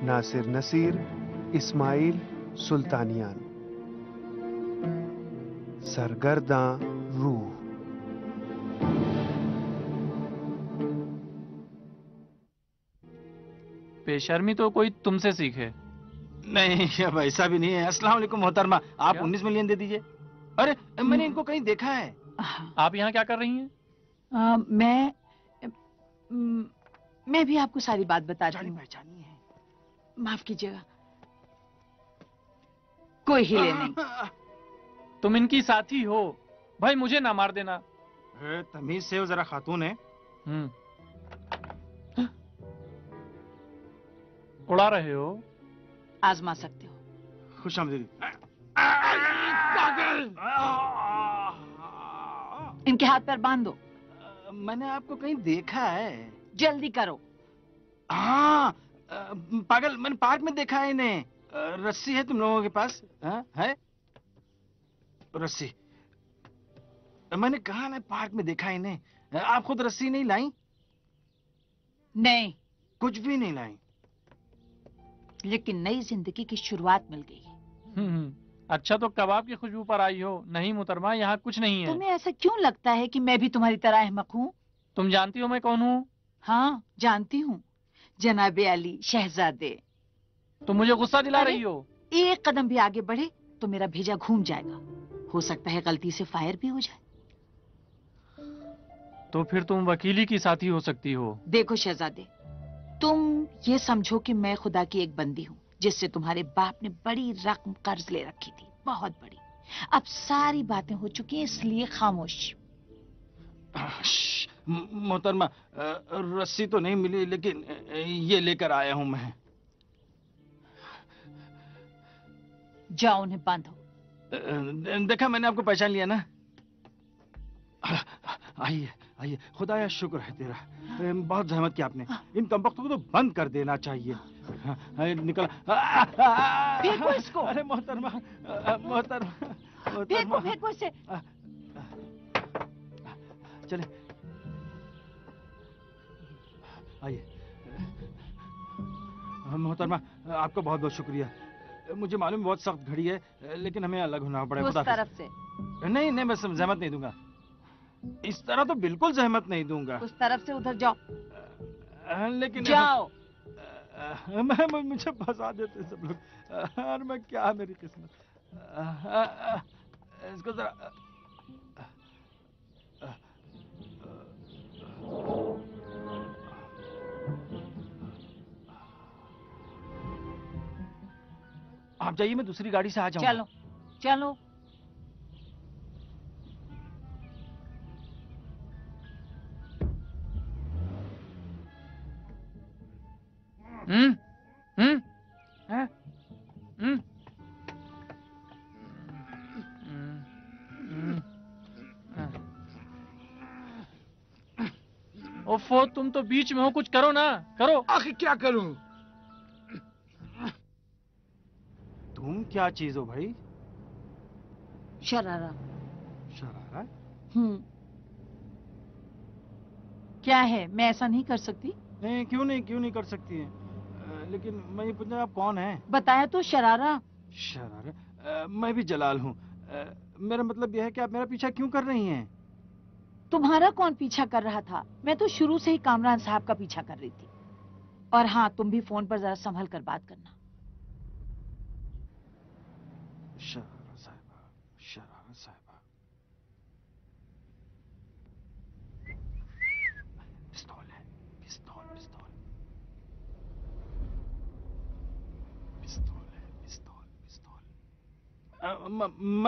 नासिर नसीर, इस्माइल सुल्तानियान। सरगर्दां रूह। बेशर्मी तो कोई तुमसे सीखे। नहीं, अब ऐसा भी नहीं है। अस्सलाम वालेकुम मोहतरमा, आप 19 मिलियन दे दीजिए। अरे मैंने इनको कहीं देखा है। आप यहाँ क्या कर रही हैं? मैं भी आपको सारी बात बता रही हूँ। पहचानी है। माफ कीजिएगा, कोई हिले नहीं। तुम इनकी साथी हो भाई, मुझे ना मार देना। तमीज से हो जरा, खातून है। उड़ा रहे हो? आजमा सकते हो। खुशामदीद। इनके हाथ पैर बांध दो। मैंने आपको कहीं देखा है। जल्दी करो। हाँ, पागल, मैंने पार्क में देखा है इन्हें। रस्सी है तुम लोगों के पास? है रस्सी? मैंने कहा ना, पार्क में देखा है इन्हें। आप खुद रस्सी नहीं लाई? नहीं, कुछ भी नहीं लाई। लेकिन नई जिंदगी की शुरुआत मिल गई। अच्छा, तो कबाब की खुशबू पर आई हो? नहीं मुहतरमा, यहाँ कुछ नहीं है। तुम्हें ऐसा क्यों लगता है कि मैं भी तुम्हारी तरह अहमक हूँ? तुम जानती हो मैं कौन हूँ? हाँ, जानती हूँ। जनाबे अली शहजादे। तुम मुझे गुस्सा दिला रही हो। एक कदम भी आगे बढ़े तो मेरा भेजा घूम जाएगा। हो सकता है गलती से फायर भी हो जाए। तो फिर तुम वकीली की साथी हो सकती हो। देखो शहजादे, तुम ये समझो कि मैं खुदा की एक बंदी हूँ, जिससे तुम्हारे बाप ने बड़ी रकम कर्ज ले रखी थी, बहुत बड़ी। अब सारी बातें हो चुकी हैं, इसलिए खामोश। मोहतरमा, रस्सी तो नहीं मिली, लेकिन ये लेकर आया हूं मैं। जाओ, उन्हें बांधो। देखा, मैंने आपको पहचान लिया ना। आइए आइए, खुदाया शुक्र है तेरा। बहुत जहमत की आपने। इन कमबख्तों को तो बंद कर देना चाहिए। निकला। फेंको इसको। अरे मोहतरमा, मोहतरमा, फेंको फेंको इसे। चले आइए। मोहतरमा, आपका बहुत बहुत शुक्रिया। मुझे मालूम बहुत सख्त घड़ी है, लेकिन हमें अलग होना पड़ेगा। उस तरफ से। नहीं नहीं, मैं जहमत नहीं दूंगा। इस तरह तो बिल्कुल जहमत नहीं दूंगा। उस तरफ से उधर जाओ। लेकिन जाओ। मुझे फंसा देते सब लोग। और मैं क्या, मेरी किस्मत। इसको जरा। आप जाइए, मैं दूसरी गाड़ी से आ जाऊंगा। चलो चलो। ओफो, तुम तो बीच में हो, कुछ करो ना। करो। आखिर क्या करूं? तुम क्या चीज हो भाई? शरारा। शरारा? क्या है, मैं ऐसा नहीं कर सकती? नहीं, क्यों नहीं कर सकती है। लेकिन मैं ये पूछना, आप कौन हैं? बताया तो, शरारा। शरारा? मैं भी जलाल हूँ। मेरा मतलब यह है कि आप मेरा पीछा क्यों कर रही हैं? तुम्हारा कौन पीछा कर रहा था? मैं तो शुरू से ही कामरान साहब का पीछा कर रही थी। और हाँ, तुम भी फोन पर जरा संभल कर बात करना। शरारा साहिबा, शरारा साहिबा। पिस्तौल है, पिस्तौल पिस्तौल पिस्तौल है, पिस्तौल पिस्तौल।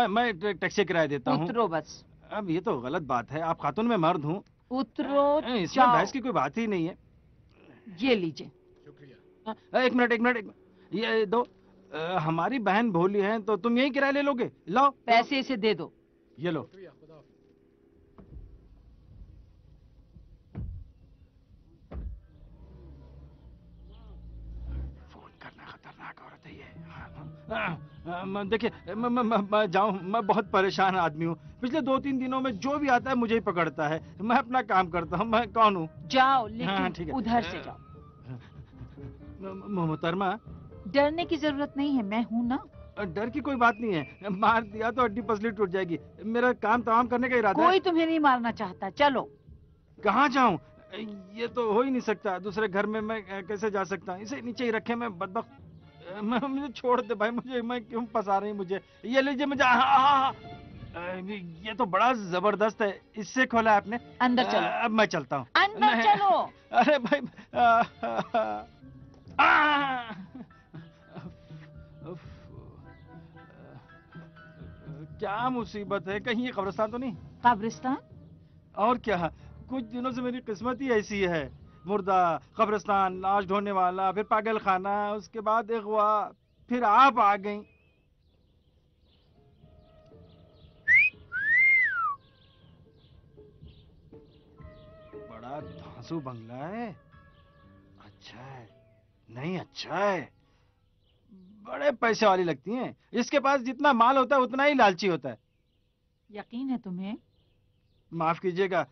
मैं टैक्सी किराया देता हूँ। उतरो बस। अब ये तो गलत बात है। आप खातून, में मर्द हूँ। उतरो। इसमें बहस की कोई बात ही नहीं है। ये लीजिए। शुक्रिया। एक मिनट, ये दो। हमारी बहन भोली है, तो तुम यही किराया ले लोगे? लो पैसे इसे दे दो। ये लो। फोन करना खतरनाक औरत है ये। देखिए, मैं जाऊं, मैं बहुत परेशान आदमी हूँ। पिछले 2-3 दिनों में जो भी आता है मुझे ही पकड़ता है। मैं अपना काम करता हूँ। मैं कौन हूँ? जाओ, हाँ, लेकिन ठीक है। उधर से जाओ। मोहतरमा, डरने की जरूरत नहीं है, मैं हूं ना। डर की कोई बात नहीं है, मार दिया तो हड्डी पसली टूट जाएगी। मेरा काम तमाम करने का इरादा है। कोई तुम्हें नहीं मारना चाहता, चलो। कहाँ जाऊं? ये तो हो ही नहीं सकता। दूसरे घर में मैं कैसे जा सकता हूँ? इसे नीचे ही रखे, मैं बदबख्त। मुझे छोड़ दे भाई, मुझे, मैं क्यों फंसा रही मुझे? ये लीजिए मुझे। ये तो बड़ा जबरदस्त है। इससे खोला आपने? अंदर चलो। अब मैं चलता हूँ। अंदर चलो। अरे भाई, आ, उफ, क्या मुसीबत है? कहीं ये कब्रिस्तान तो नहीं? कब्रिस्तान? और क्या, कुछ दिनों से मेरी किस्मत ही ऐसी है। मुर्दा, कब्रिस्तान, लाश ढोने वाला, फिर पागल खाना, उसके बाद अगवा, फिर आप आ गई। बड़ा धांसू बंगला है। अच्छा है, नहीं अच्छा है। बड़े पैसे वाली लगती हैं। इसके पास जितना माल होता है उतना ही लालची होता है। यकीन है तुम्हें? माफ कीजिएगा,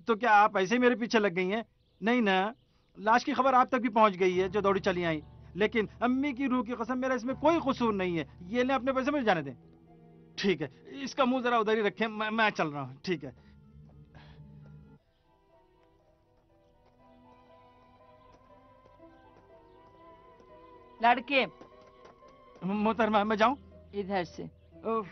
तो क्या आप ऐसे ही मेरे पीछे लग गई हैं? नहीं ना, लाश की खबर आप तक भी पहुंच गई है जो दौड़ी चली आई। लेकिन अम्मी की रूह की कसम, मेरा इसमें कोई कसूर नहीं है। ये ले अपने पैसे, मुझे जाने दें। ठीक है, इसका मुंह जरा उधर ही रखें, मैं चल रहा हूँ। ठीक है। लड़के, मोहतरमा, मैं जाऊं? इधर से। उफ।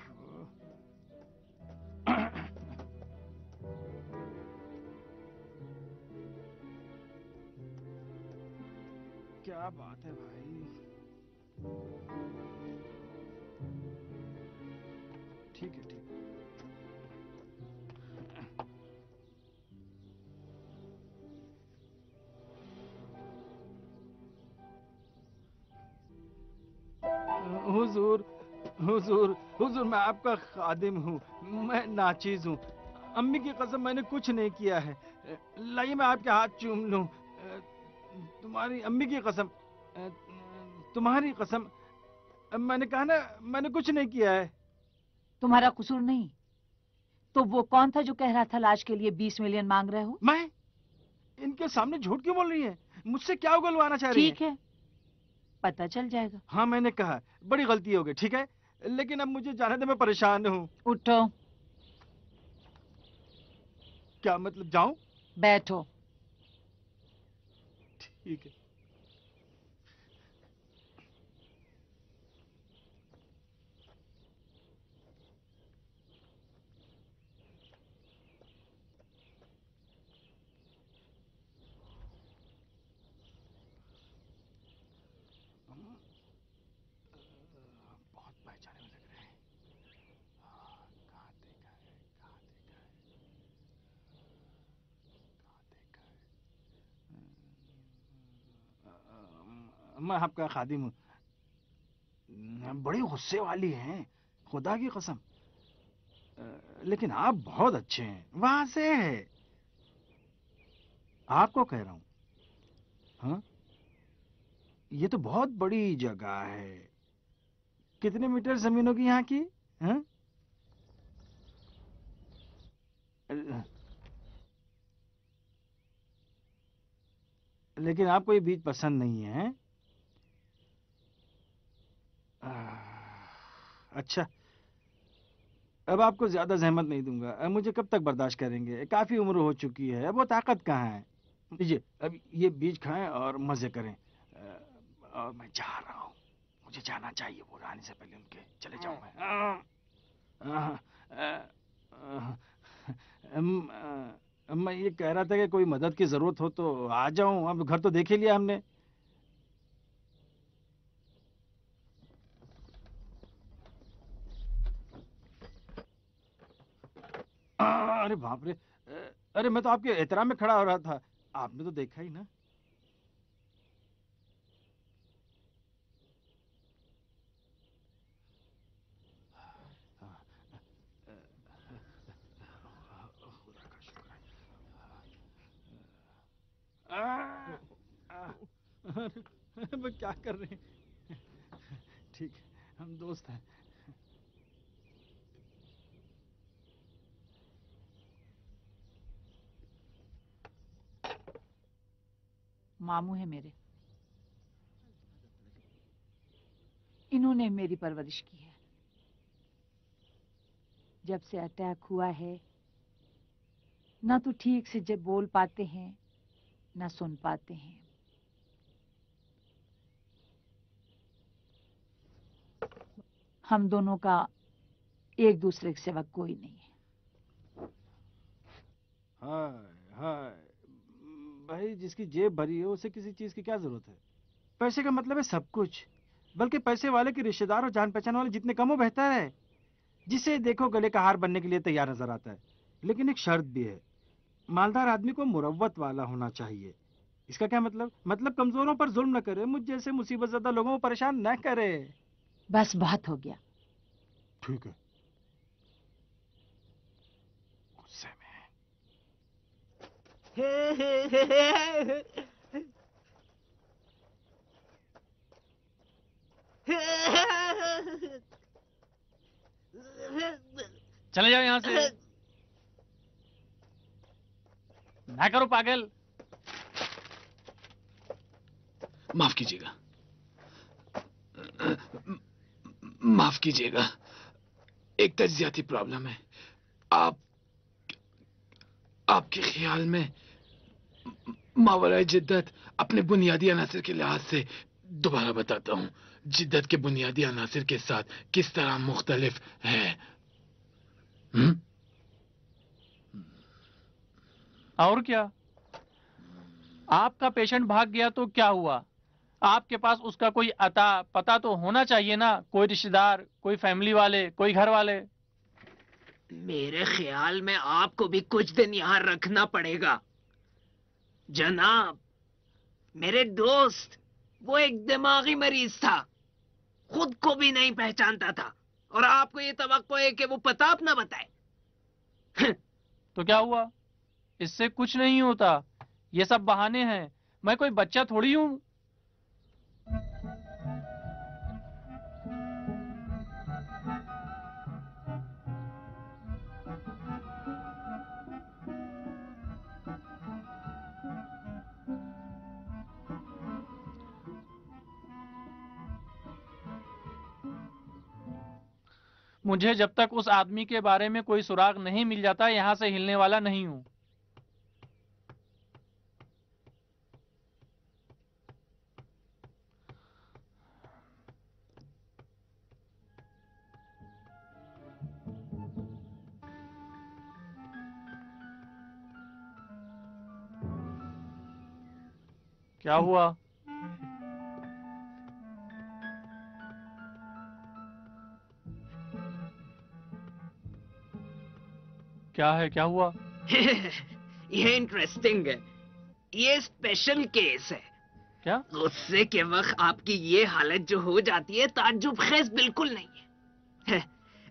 क्या बात है भाई। ठीक है, ठीक है। हुजूर, हुजूर, हुजूर, मैं आपका खादिम हूँ। मैं नाचीज हूँ। अम्मी की कसम, मैंने कुछ नहीं किया है। लाइए मैं आपके हाथ चूम लूं। तुम्हारी अम्मी की कसम, तुम्हारी कसम, मैंने कहा ना, मैंने कुछ नहीं किया है। तुम्हारा कसूर नहीं। तो वो कौन था जो कह रहा था लाश के लिए 20 मिलियन मांग रहे हो? मैं? इनके सामने झूठ क्यों बोल रही है? मुझसे क्या उगलवाना चाह रही है? ठीक है, पता चल जाएगा। हाँ, मैंने कहा, बड़ी गलती हो गई, ठीक है। लेकिन अब मुझे जाने दे, मैं परेशान हूँ। उठो। क्या मतलब, जाऊं? बैठो। ठीक है। बहुत पहचाने में लग रहे हैं। कहाँ देखा है, कहाँ देखा है, कहाँ देखा है। मैं आपका खादिम हूँ। बड़ी गुस्से वाली हैं, खुदा की कसम। लेकिन आप बहुत अच्छे हैं, वहां से है। आपको कह रहा हूँ। हाँ, ये तो बहुत बड़ी जगह है। कितने मीटर जमीन होगी यहाँ की? हाँ? लेकिन आपको ये बीज पसंद नहीं है? अच्छा, अब आपको ज्यादा जहमत नहीं दूंगा। अब मुझे कब तक बर्दाश्त करेंगे? काफी उम्र हो चुकी है, अब वो ताकत कहाँ है। लीजिए, अब ये बीज खाएं और मजे करें। और मैं जा रहा हूँ, मुझे जाना चाहिए। वो आने से पहले उनके चले जाऊं मैं। मैं ये कह रहा था कि कोई मदद की जरूरत हो तो आ जाऊं। अब घर तो देख ही लिया हमने। अरे बाप रे। अरे मैं तो आपके एहतराम में खड़ा हो रहा था, आपने तो देखा ही ना। खुदा का शुक्र है। अरे मैं क्या कर रहे हैं? ठीक है, हम दोस्त हैं। मामू है मेरे। इन्होंने मेरी परवरिश की है। जब से अटैक हुआ है ना तो ठीक से जब बोल पाते हैं ना सुन पाते हैं। हम दोनों का एक दूसरे के सिवा कोई नहीं है। हाय हाय, भाई जिसकी जेब भरी है उसे किसी चीज की क्या जरूरत है। पैसे का मतलब है सब कुछ, बल्कि पैसे वाले के रिश्तेदार और जान पहचान वाले जितने कम हो बेहतर है। जिसे देखो गले का हार बनने के लिए तैयार नजर आता है, लेकिन एक शर्त भी है, मालदार आदमी को मुरव्वत वाला होना चाहिए। इसका क्या मतलब? मतलब कमजोरों पर जुल्म न करे, मुझ जैसे मुसीबत ज़दा लोगों को परेशान न करे। बस बहुत हो गया। ठीक है, गुस्से में। चले जाओ यहाँ से। ना करो पागल। माफ कीजिएगा, माफ कीजिएगा, एक तज्जियाती प्रॉब्लम है। आपके ख्याल में मावराए जिद्दत अपने बुनियादी अनासिर के लिहाज से, दोबारा बताता हूँ, जिद्दत के बुनियादी अनासिर के साथ किस तरह मुख्तलिफ है? और क्या? आपका पेशेंट भाग गया तो क्या हुआ? आपके पास उसका कोई अता पता तो होना चाहिए ना, कोई रिश्तेदार, कोई फैमिली वाले, कोई घर वाले। मेरे ख्याल में आपको भी कुछ दिन यहाँ रखना पड़ेगा जनाब। मेरे दोस्त, वो एक दिमागी मरीज था, खुद को भी नहीं पहचानता था, और आपको ये तवक्को है कि वो पता अपना बताए। तो क्या हुआ? इससे कुछ नहीं होता, ये सब बहाने हैं। मैं कोई बच्चा थोड़ी हूं। मुझे जब तक उस आदमी के बारे में कोई सुराग नहीं मिल जाता, यहां से हिलने वाला नहीं हूं। क्या हुआ? क्या है? क्या हुआ? ये इंटरेस्टिंग है, ये स्पेशल केस है। क्या? गुस्से के वक्त आपकी ये हालत जो हो जाती है, ताज्जुब खेज बिल्कुल नहीं है।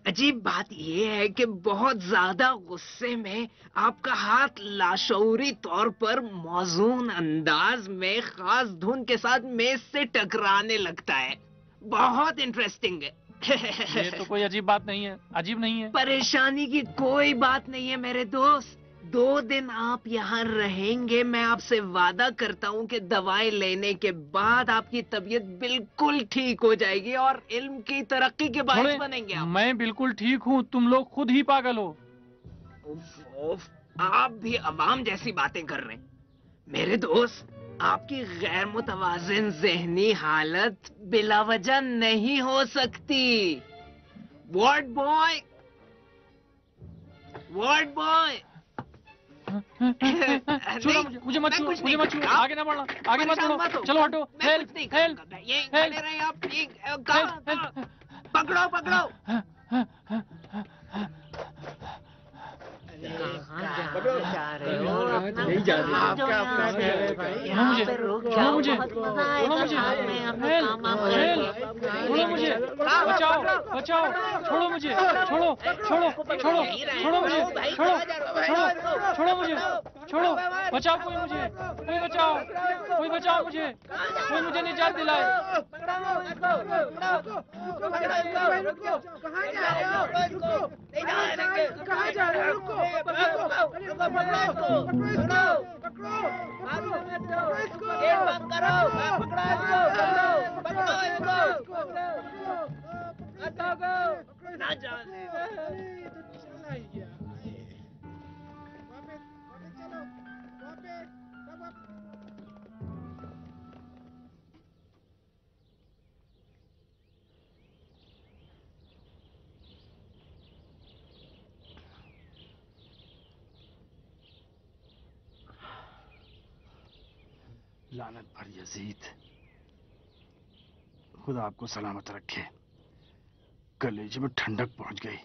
अजीब बात ये है कि बहुत ज्यादा गुस्से में आपका हाथ लाशऊरी तौर पर मौजून अंदाज में खास धुन के साथ मेज से टकराने लगता है। बहुत इंटरेस्टिंग है। ये तो कोई अजीब बात नहीं है, अजीब नहीं है। परेशानी की कोई बात नहीं है मेरे दोस्त। 2 दिन आप यहाँ रहेंगे, मैं आपसे वादा करता हूँ कि दवाएं लेने के बाद आपकी तबीयत बिल्कुल ठीक हो जाएगी और इल्म की तरक्की के बायस बनेंगे आप। मैं बिल्कुल ठीक हूँ, तुम लोग खुद ही पागल हो। उफ, आप भी अवाम जैसी बातें कर रहे हैं। मेरे दोस्त, आपकी गैर मुतवाजिन ज़हनी हालत बिला वजह नहीं हो सकती। वार्ड बॉय, वार्ड बॉय, छूना मुझे मत छू, मुझे मत छू, आगे ना बढ़ना, आगे मत बढ़ो, चलो हटो। हेल्प, हेल्प, पकड़ो, पकड़ो। नहीं जा मुझे, बचाओ, बचाओ, छोड़ो मुझे, छोड़ो, छोड़ो, छोड़ो, छोड़ो मुझे, छोड़ो, छोड़ो, छोड़ो मुझे, छोड़ो, बचाओ, कोई मुझे, कोई बचाओ, कोई बचाओ मुझे, कोई मुझे निजात दिलाए। कहाँ जा रहे हो? रुको, भागो ना जाने चला ही गया। वापस चलो, वापस लानत भर यजीद, खुदा आपको सलामत रखे। कलेजे में ठंडक पहुंच गई।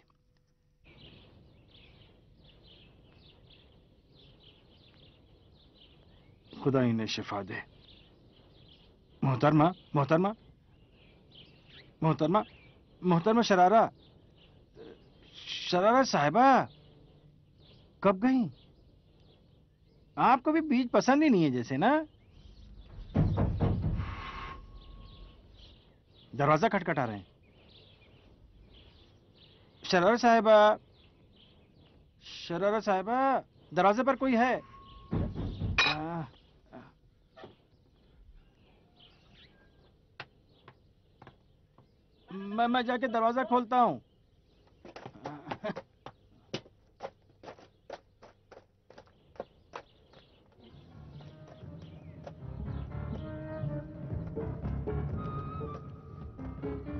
खुदा इन्हें शिफा दे। मोहतरमा मोहतरमा मोहतरमा मोहतरमा शरारा शरारा साहिबा कब गई? आपको भी बीज पसंद ही नहीं है जैसे ना। दरवाजा खटखटा रहे हैं। शरारा साहिबा दरवाजे पर कोई है? मैं जाके दरवाजा खोलता हूँ।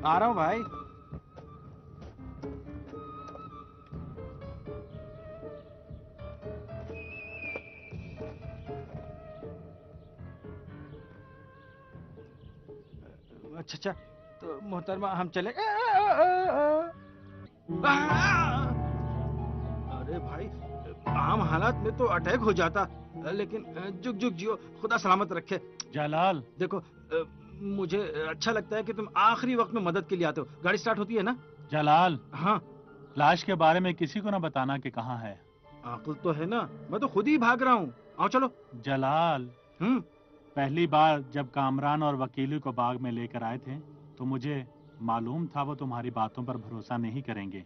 आ रहा हूँ भाई। अच्छा तो मोहतरमा हम चले। अरे भाई आम हालात में तो अटैक हो जाता, लेकिन जुग जुग जियो, खुदा सलामत रखे। जलाल देखो मुझे अच्छा लगता है कि तुम आखिरी वक्त में मदद के लिए आते हो। गाड़ी स्टार्ट होती है ना? जलाल, हाँ। लाश के बारे में किसी को ना बताना कि कहाँ है। अक्ल तो है ना, मैं तो खुद ही भाग रहा हूँ। आओ चलो। जलाल, पहली बार जब कामरान और वकीली को बाग में लेकर आए थे तो मुझे मालूम था वो तुम्हारी बातों पर भरोसा नहीं करेंगे।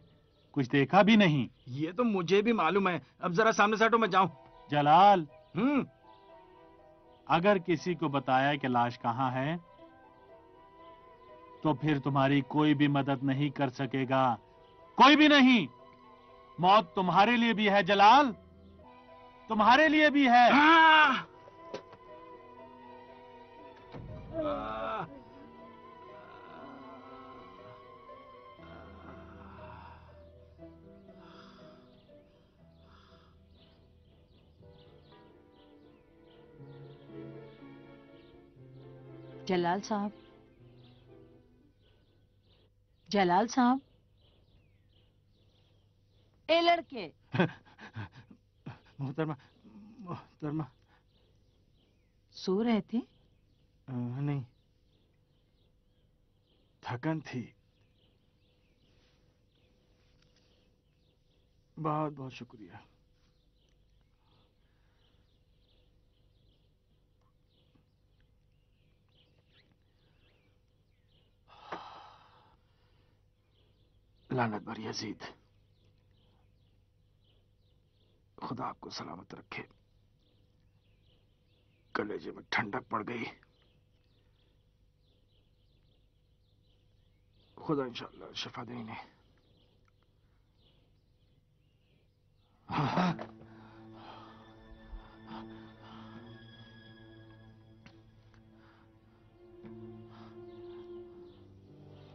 कुछ देखा भी नहीं। ये तो मुझे भी मालूम है। अब जरा सामने से हटो, मैं जाऊं। जलाल, अगर किसी को बताया कि लाश कहाँ है तो फिर तुम्हारी कोई भी मदद नहीं कर सकेगा, कोई भी नहीं। मौत तुम्हारे लिए भी है जलाल, तुम्हारे लिए भी है। जलाल साहब, जलाल साहब, ए लड़के। मोहतरमा मोहतरमा सो रहे थे? नहीं, थकन थी। बहुत बहुत शुक्रिया। लानत भर यजीद, खुदा आपको सलामत रखे। कलेजे में ठंडक पड़ गई। खुदा इंशाअल्लाह शिफा दे इन्हें।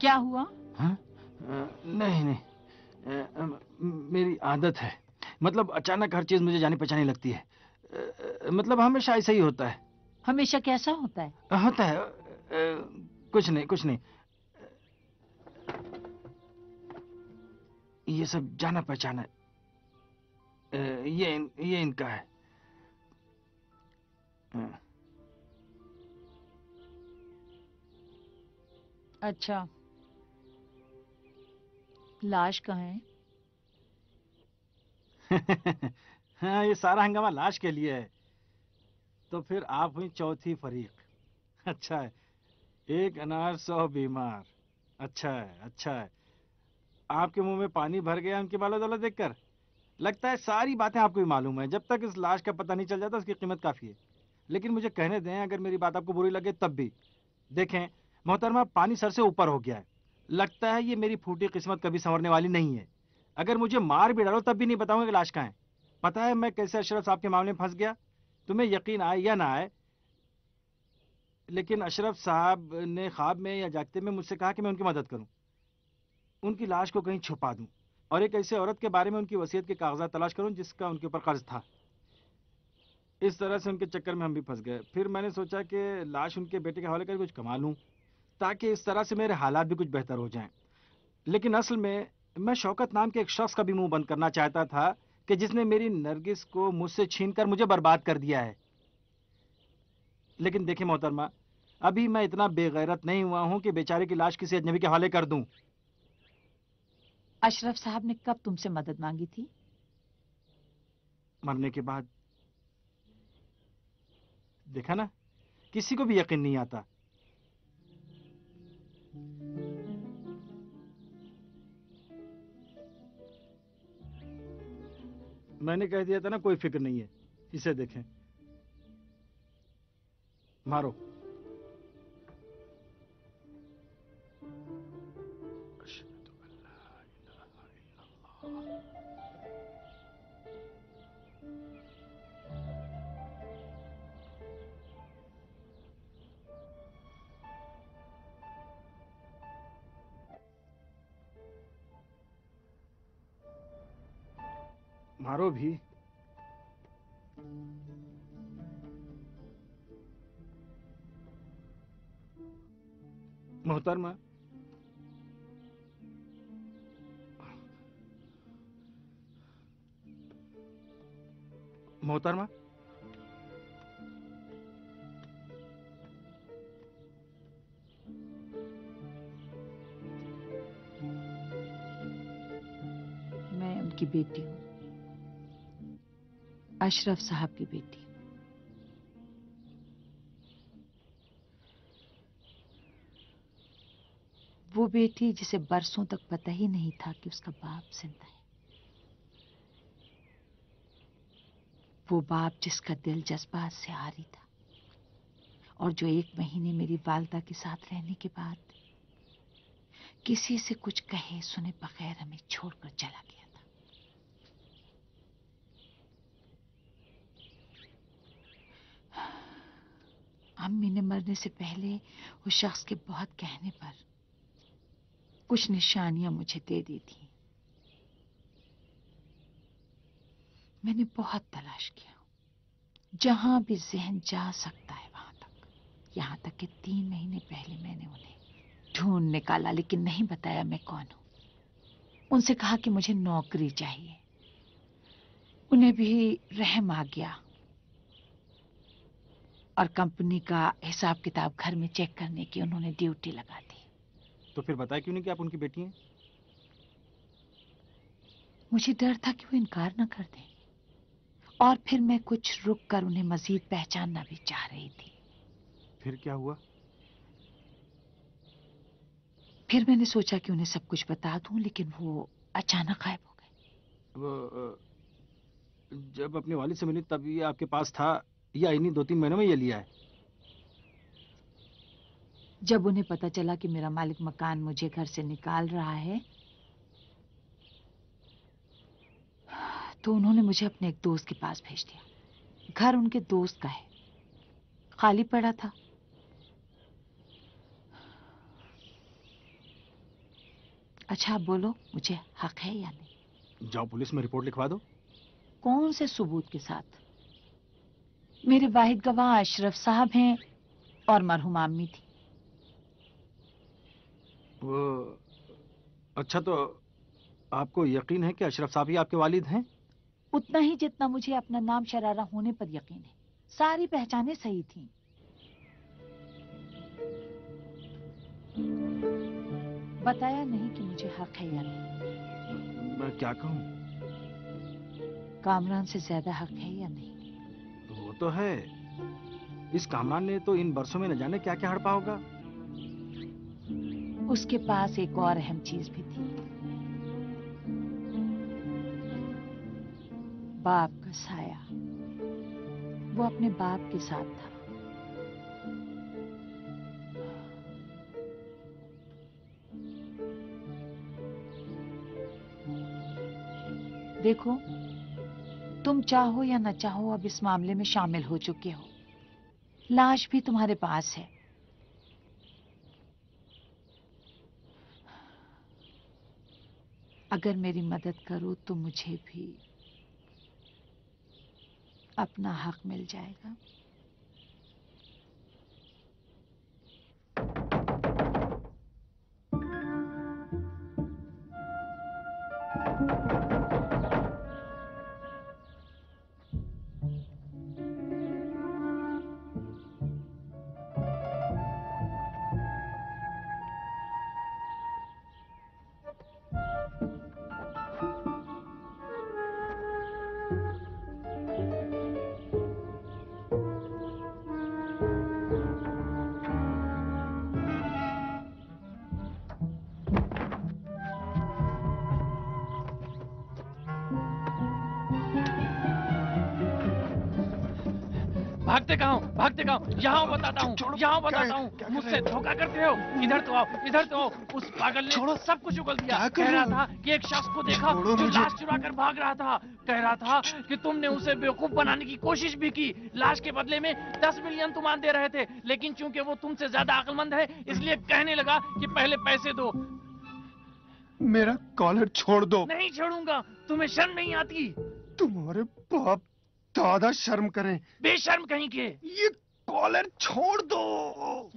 क्या हुआ? नहीं नहीं, मेरी आदत है। मतलब अचानक हर चीज मुझे जानी पहचानी लगती है। मतलब हमेशा ऐसा ही होता है। हमेशा कैसा होता है? होता है कुछ नहीं कुछ नहीं। ये सब जाना पहचाना है। ये इनका है। अच्छा, लाश कहाँ है? हाँ, ये सारा हंगामा लाश के लिए है। तो फिर आप हुई चौथी फरीक। अच्छा है, एक अनार 100 बीमार। अच्छा है अच्छा है। आपके मुंह में पानी भर गया उनकी बाला दौलत देखकर। लगता है सारी बातें आपको भी मालूम है। जब तक इस लाश का पता नहीं चल जाता उसकी कीमत काफी है। लेकिन मुझे कहने दें, अगर मेरी बात आपको बुरी लगे तब भी। देखें मोहतरमा, पानी सर से ऊपर हो गया है। लगता है ये मेरी फूटी किस्मत कभी संवरने वाली नहीं है। अगर मुझे मार भी डालो तब भी नहीं बताऊंगा कि लाश कहाँ है। पता है मैं कैसे अशरफ साहब के मामले में फंस गया? तुम्हें यकीन आए या ना आए, लेकिन अशरफ साहब ने ख्वाब में या जागते में मुझसे कहा कि मैं उनकी मदद करूं, उनकी लाश को कहीं छुपा दूं और एक ऐसे औरत के बारे में उनकी वसीयत के कागजात तलाश करूं जिसका उनके ऊपर कर्ज था। इस तरह से उनके चक्कर में हम भी फंस गए। फिर मैंने सोचा कि लाश उनके बेटे के हवाले करके कुछ कमा लूं ताकि इस तरह से मेरे हालात भी कुछ बेहतर हो जाएं। लेकिन असल में मैं शौकत नाम के एक शख्स का भी मुंह बंद करना चाहता था कि जिसने मेरी नरगिस को मुझसे छीनकर मुझे बर्बाद कर दिया है। लेकिन देखिए मोहतरमा, अभी मैं इतना बेगैरत नहीं हुआ हूं कि बेचारे की लाश किसी अजनबी के हवाले कर दूं। अशरफ साहब ने कब तुमसे मदद मांगी थी? मरने के बाद। देखा ना, किसी को भी यकीन नहीं आता। मैंने कह दिया था ना, कोई फिक्र नहीं है। इसे देखें, मारो। मारो भी। मोहतरमा, मोहतरमा, मैं उनकी बेटी हूँ, अशरफ साहब की बेटी। वो बेटी जिसे बरसों तक पता ही नहीं था कि उसका बाप जिंदा है। वो बाप जिसका दिल जज्बात से आरी था और जो 1 महीने मेरी वालदा के साथ रहने के बाद किसी से कुछ कहे सुने बगैर हमें छोड़कर चला गया था। अम्मी ने मरने से पहले उस शख्स के बहुत कहने पर कुछ निशानियां मुझे दे दी थी। मैंने बहुत तलाश किया, जहां भी जहन जा सकता है वहां तक। यहां तक कि 3 महीने पहले मैंने उन्हें ढूंढ निकाला, लेकिन नहीं बताया मैं कौन हूं। उनसे कहा कि मुझे नौकरी चाहिए। उन्हें भी रहम आ गया और कंपनी का हिसाब किताब घर में चेक करने की उन्होंने ड्यूटी लगा दी। तो फिर बताया क्यों नहीं कि आप उनकी बेटी हैं? मुझे डर था कि वो इनकार ना कर दें, और फिर मैं कुछ रुक कर उन्हें मजीद पहचानना भी चाह रही थी। फिर क्या हुआ? फिर मैंने सोचा कि उन्हें सब कुछ बता दूं, लेकिन वो अचानक गायब हो गए। जब अपने वालिद से मिली तब ये आपके पास था या इन्हीं 2-3 महीनों में ये लिया है? जब उन्हें पता चला कि मेरा मालिक मकान मुझे घर से निकाल रहा है, तो उन्होंने मुझे अपने एक दोस्त के पास भेज दिया। घर उनके दोस्त का है, खाली पड़ा था। अच्छा आप बोलो, मुझे हक है या नहीं? जाओ पुलिस में रिपोर्ट लिखवा दो। कौन से सबूत के साथ? मेरे वाहिद गवाह अशरफ साहब हैं और मरहुमा अम्मी थी। वो अच्छा, तो आपको यकीन है कि अशरफ साहब ही आपके वालिद हैं? उतना ही जितना मुझे अपना नाम शरारा होने पर यकीन है। सारी पहचानें सही थीं। बताया नहीं कि मुझे हक है या नहीं। मैं क्या कहूं? कामरान से ज्यादा हक है या नहीं? वो तो है। इस कामरान ने तो इन बरसों में न जाने क्या क्या हड़पा होगा। उसके पास एक और अहम चीज भी थी, बाप का साया। वो अपने बाप के साथ था। देखो, तुम चाहो या न चाहो अब इस मामले में शामिल हो चुके हो। लाश भी तुम्हारे पास है। अगर मेरी मदद करो तो मुझे भी अपना हक मिल जाएगा। भागते कहाँ हो? भागते कहाँ हो? यहाँ बताता हूँ, यहाँ बताता हूँ। मुझसे धोखा करते हो? इधर तो आओ, इधर तो आओ। उस पागल ने सब कुछ उगल दिया। कह रहा था कि एक शख्स को देखा जो लाश चुरा कर भाग रहा था। कह रहा था कि तुमने उसे बेवकूफ बनाने की कोशिश भी की। लाश के बदले में 10 मिलियन तुम दे रहे थे, लेकिन चूंकि वो तुमसे ज्यादा अक्लमंद है, इसलिए कहने लगा कि पहले पैसे दो। मेरा कॉलर छोड़ दो। नहीं छोड़ूंगा। तुम्हें शर्म नहीं आती? तुम्हारे बाप दादा शर्म करें। बेशर्म कहीं के। ये कॉलर छोड़ दो।